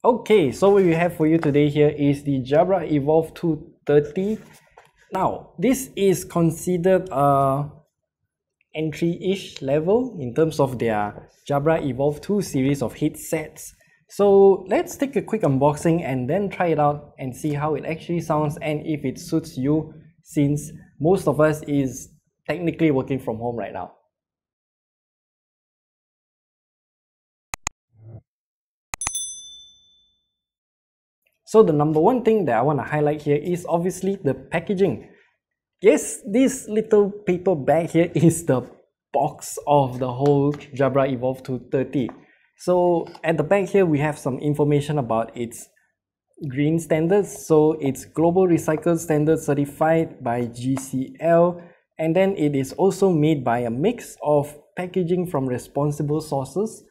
Okay, so what we have for you today here is the Jabra Evolve2 30. Now, this is considered a entry-ish level in terms of their Jabra Evolve2 series of headsets. So let's take a quick unboxing and then try it out and see how it actually sounds and if it suits you, since most of us is technically working from home right now. So the number one thing that I want to highlight here is obviously the packaging. Yes, this little paper bag here is the box of the whole Jabra Evolve2 30. So at the back here we have some information about its green standards. So it's Global Recycled Standard certified by GCL, and then it is also made by a mix of packaging from responsible sources.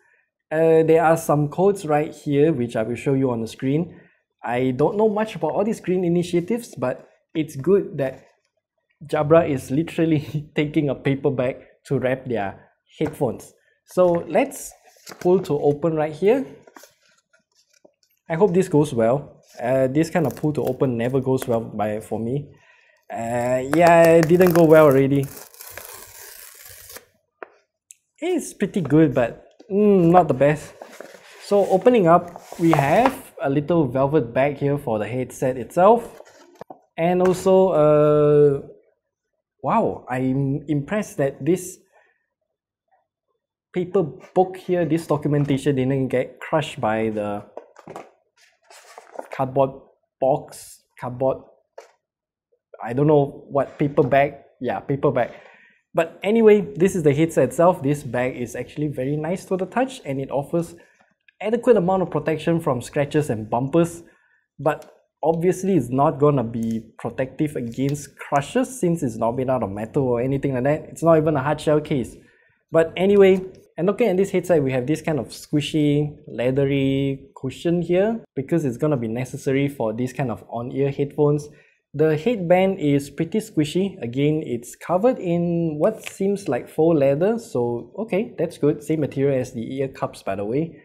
There are some codes right here which I will show you on the screen. I don't know much about all these green initiatives, but it's good that Jabra is literally taking a paper bag to wrap their headphones. So let's pull to open right here. I hope this goes well. This kind of pull to open never goes well for me. Yeah, it didn't go well already. It's pretty good, but not the best. So opening up, we have a little velvet bag here for the headset itself, and also wow, I'm impressed that this paper book here, this documentation didn't get crushed by the cardboard box, I don't know what, paper bag, yeah, paper bag. But anyway, this is the headset itself. This bag is actually very nice to the touch and it offers adequate amount of protection from scratches and bumpers, but obviously it's not gonna be protective against crushes since it's not made out of metal or anything like that. It's not even a hard shell case. But anyway, and looking at this headset, we have this kind of squishy, leathery cushion here because it's gonna be necessary for this kind of on-ear headphones. The headband is pretty squishy. Again, it's covered in what seems like faux leather, so okay, that's good. Same material as the ear cups, by the way.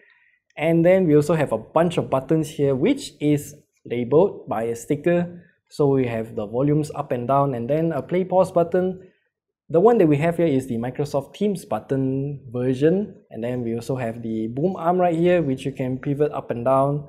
And then we also have a bunch of buttons here which is labeled by a sticker. So we have the volumes up and down, and then a play pause button. The one that we have here is the Microsoft Teams button version, and then we also have the boom arm right here which you can pivot up and down,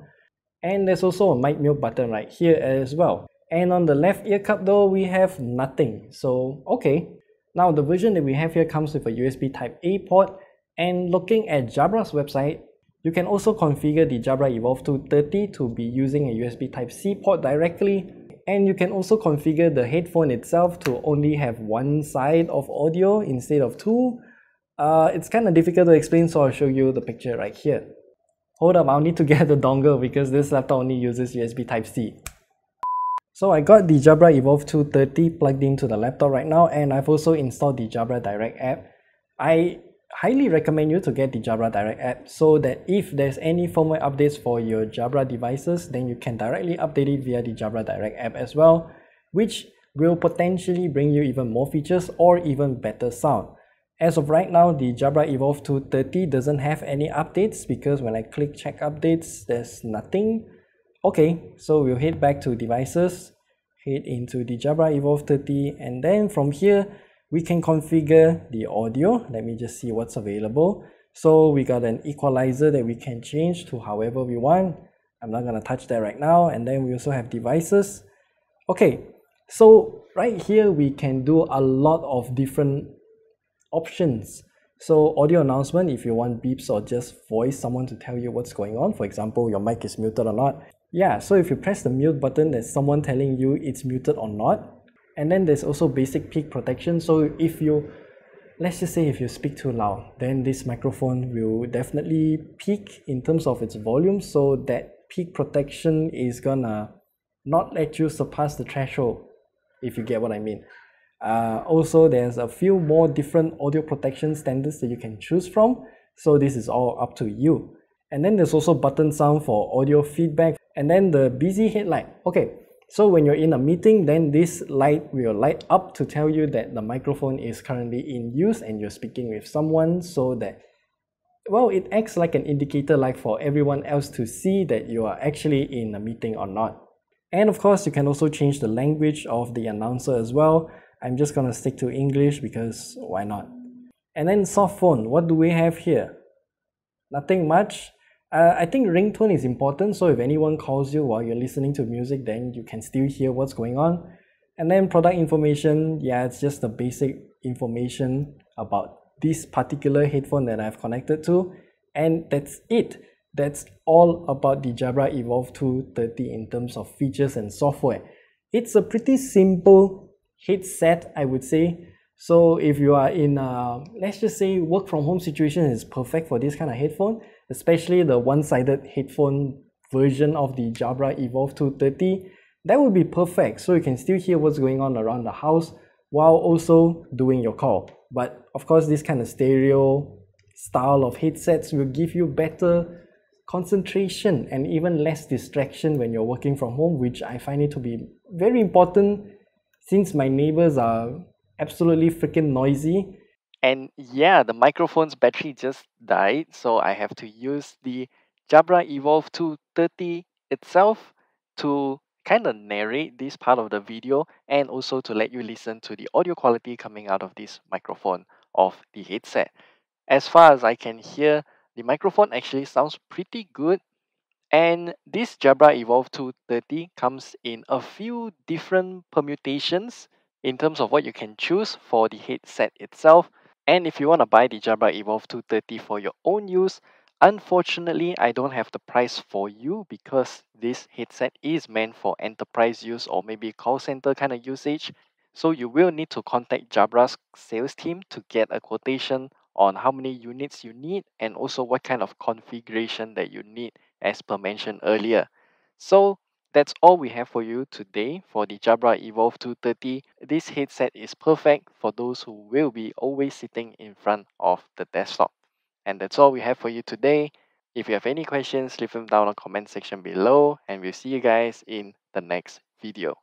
and there's also a mic mute button right here as well. And on the left ear cup though, we have nothing. So okay, now the version that we have here comes with a USB Type A port, and looking at Jabra's website, you can also configure the Jabra Evolve2 30 to be using a USB Type-C port directly, and you can also configure the headphone itself to only have one side of audio instead of two. It's kind of difficult to explain, so I'll show you the picture right here. Hold up, I'll need to get the dongle because this laptop only uses USB Type-C. So I got the Jabra Evolve2 30 plugged into the laptop right now, and I've also installed the Jabra Direct app. I highly recommend you to get the Jabra Direct app so that if there's any firmware updates for your Jabra devices, then you can directly update it via the Jabra Direct app as well, which will potentially bring you even more features or even better sound. As of right now, the Jabra Evolve2 30 doesn't have any updates because when I click check updates, there's nothing. Okay, so we'll head back to devices, head into the Jabra Evolve 30, and then from here we can configure the audio. Let me just see what's available. So we got an equalizer that we can change to however we want. I'm not gonna touch that right now. And then we also have devices. Okay, so right here we can do a lot of different options. So audio announcement, if you want beeps or just voice someone to tell you what's going on. For example, your mic is muted or not. Yeah, so if you press the mute button, there's someone telling you it's muted or not. And then there's also basic peak protection. So if you, let's just say if you speak too loud, then this microphone will definitely peak in terms of its volume. So that peak protection is gonna not let you surpass the threshold, if you get what I mean. Also, there's a few more different audio protection standards that you can choose from. So this is all up to you. And then there's also button sound for audio feedback. And then the busy headlight. Okay. So when you're in a meeting, then this light will light up to tell you that the microphone is currently in use and you're speaking with someone, so that Well, it acts like an indicator, like for everyone else to see that you are actually in a meeting or not. And of course, you can also change the language of the announcer as well. I'm just gonna stick to English because why not? And then soft phone, what do we have here? Nothing much. I think ringtone is important, so if anyone calls you while you're listening to music, then you can still hear what's going on. And then product information, yeah, it's just the basic information about this particular headphone that I've connected to, and that's it. That's all about the Jabra Evolve2 30 in terms of features and software. It's a pretty simple headset, I would say. So if you are in let's just say work from home situation, is perfect for this kind of headphone, especially the one-sided headphone version of the Jabra Evolve2 30. That would be perfect, so you can still hear what's going on around the house while also doing your call. But of course, this kind of stereo style of headsets will give you better concentration and even less distraction when you're working from home, which I find it to be very important since my neighbors are absolutely freaking noisy. And yeah, the microphone's battery just died, so I have to use the Jabra Evolve2 30 itself to kind of narrate this part of the video and also to let you listen to the audio quality coming out of this microphone of the headset. As far as I can hear, the microphone actually sounds pretty good, and this Jabra Evolve 230 comes in a few different permutations in terms of what you can choose for the headset itself. And if you want to buy the Jabra Evolve 230 for your own use, unfortunately, I don't have the price for you because this headset is meant for enterprise use or maybe call center kind of usage. So you will need to contact Jabra's sales team to get a quotation on how many units you need and also what kind of configuration that you need as per mentioned earlier. So that's all we have for you today for the Jabra Evolve 230. This headset is perfect for those who will be always sitting in front of the desktop. And that's all we have for you today. If you have any questions, leave them down in the comment section below, and we'll see you guys in the next video.